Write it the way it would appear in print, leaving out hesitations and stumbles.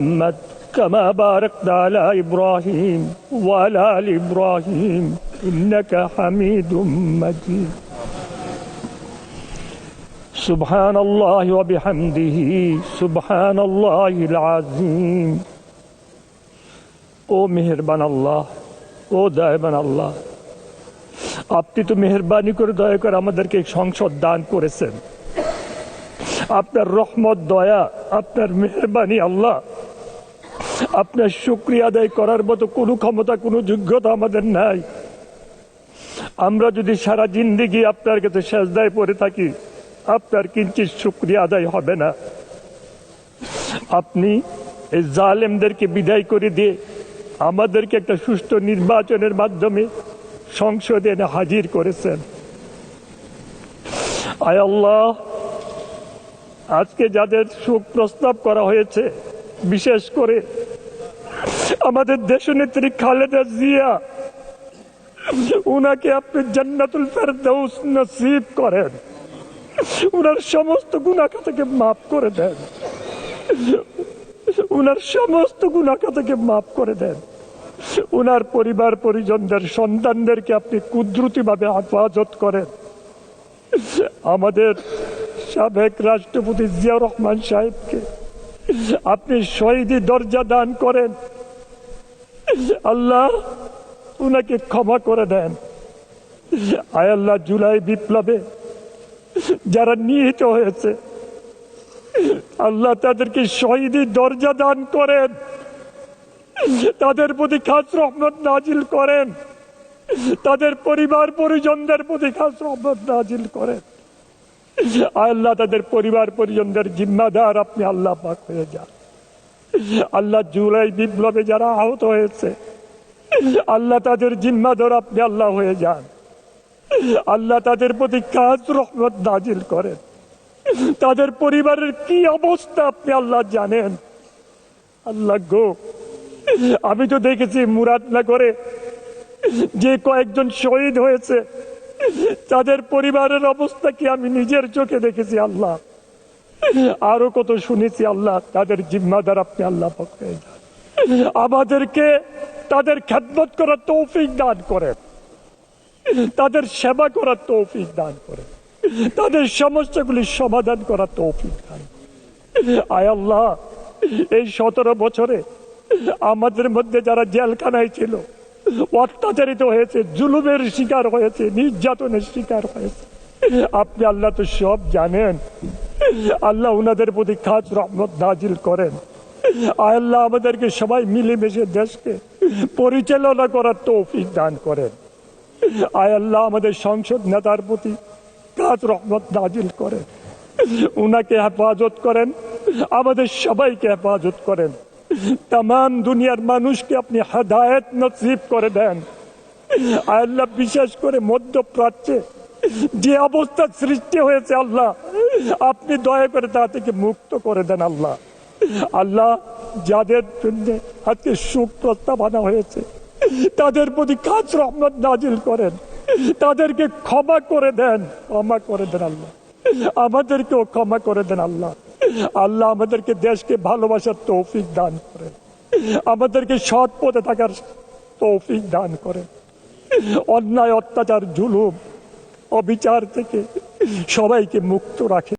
محمد كما باركت على إبراهيم وعلى آل إبراهيم إنك حميد مجيد سبحان الله وبحمده سبحان الله العظيم ও মেহেরবান আল্লাহ, ও দয়াবান আল্লাহ, আপনি তো মেহেরবানি করে দয়া করে আমাদেরকে সংসদ দান করেছেন। আপনার রহমত, দয়া, আপনার মেহেরবানি আল্লাহ, আপনার শুকরিয়া আদায় করার মতো কোনো ক্ষমতা, কোনো যোগ্যতা আমাদের নাই। আমরা যদি সারা জিন্দেগি আপনার কাছে সেজদায় পড়ে থাকি, আপনার কিঞ্চিত শুকরিয়া আদায় হবে না। আপনি এই জালেমদেরকে বিদায় করে দিয়ে আমাদেরকে একটা সুষ্ঠু নির্বাচনের মাধ্যমে সংসদে এনে হাজির করেছেন। আয় আল্লাহ, আজকে যাদের শোক প্রস্তাব করা হয়েছে, বিশেষ করে আমাদের দেশনেত্রী খালেদা জিয়া, উনাকে আপনি জান্নাতুল ফেরদাউস নসিব করেন, উনার সমস্ত গুনাহ থেকে মাফ করে দেন, উনার সমস্ত গুনাহ থেকে মাফ করে দেন। উনার পরিবার পরিজনদের, সন্তানদেরকে আপনি কুদরতিভাবে হেফাজত করেন। আমাদের সাবেক রাষ্ট্রপতি জিয়াউর রহমান সাহেবকে আপনি শহীদি দরজা দান করেন। আল্লাহ, উনাকে ক্ষমা করে দেন। আয় আল্লাহ, জুলাই বিপ্লবে যারা নিহত হয়েছে, আল্লাহ তাদেরকে শহীদি দরজা দান করেন, তাদের প্রতি খাস রহমত নাজিল করেন, তাদের পরিবার পরিজনদের প্রতি খাস রহমত নাজিল করেন। আল্লাহ, তাদের পরিবার পরিজনদের জিম্মাদার আপনি আল্লাহ পাক হয়ে যান। আল্লাহ, জুলাই বিপ্লবে যারা আহত হয়েছে, আল্লাহ তাদের জিম্মাদার আপনি আল্লাহ হয়ে যান। আল্লাহ, তাদের প্রতি খাস রহমত নাজিল করেন। তাদের পরিবারের কি অবস্থা আপনি আল্লাহ জানেন। আল্লাহ গো, আমি তো দেখেছি মুরাদনগরে যে কয়েকজন শহীদ হয়েছে, তাদের পরিবারের অবস্থা কি আমি নিজের চোখে দেখেছি। আল্লাহ, আরো কত শুনেছি। আল্লাহ, তাদের জিম্মাদার আপনি আল্লাহ পাক হয়ে যান। আমাদেরকে তাদের খেদমত করার তৌফিক দান করেন, তাদের সেবা করার তৌফিক দান করেন, তাদের সমস্যাগুলি সমাধান করার তৌফিক দান করেন। আয় আল্লাহ, এই 17 বছরে আমাদের মধ্যে যারা জেলখানায় ছিল, অত্যাচারিত হয়েছে, জুলুমের শিকার হয়েছে, নির্যাতনের শিকার হয়েছে, আপনি আল্লাহ তো সব জানেন। আল্লাহ, উনাদের প্রতি খাস রহমত নাজিল করেন। আয় আল্লাহ, আমাদেরকে সবাই মিলেমিশে দেশকে পরিচালনা করার তৌফিক দান করেন। আয় আল্লাহ, আমাদের সংসদ নেতার প্রতি খাস রহমত নাজিল করেন, উনাকে হেফাজত করেন, আমাদের সবাইকে হেফাজত করেন। তাম দুনিয়ার মানুষকে আপনি হেদায়েত নসিব করে দেন। আল্লাহ, বিশেষ করে মধ্যপ্রাচ্যে যে অবস্থা সৃষ্টি হয়েছে, আল্লাহ আপনি দয়া করে তা থেকে মুক্ত করে দেন। আল্লাহ, আল্লাহ, যাদের জন্য আজকে শোক প্রস্তাব আনা হয়েছে, তাদের প্রতি খাস রহমত নাজিল করেন, তাদেরকে ক্ষমা করে দেন, ক্ষমা করে দেন। আল্লাহ, আমাদেরকেও ক্ষমা করে দেন। আল্লাহ, আল্লাহ আমাদেরকে দেশকে ভালোবাসার তৌফিক দান করেন, আমাদেরকে সৎ পথে থাকার তৌফিক দান করেন। অন্যায়, অত্যাচার, জুলুম, অবিচার থেকে সবাইকে মুক্ত রাখেন।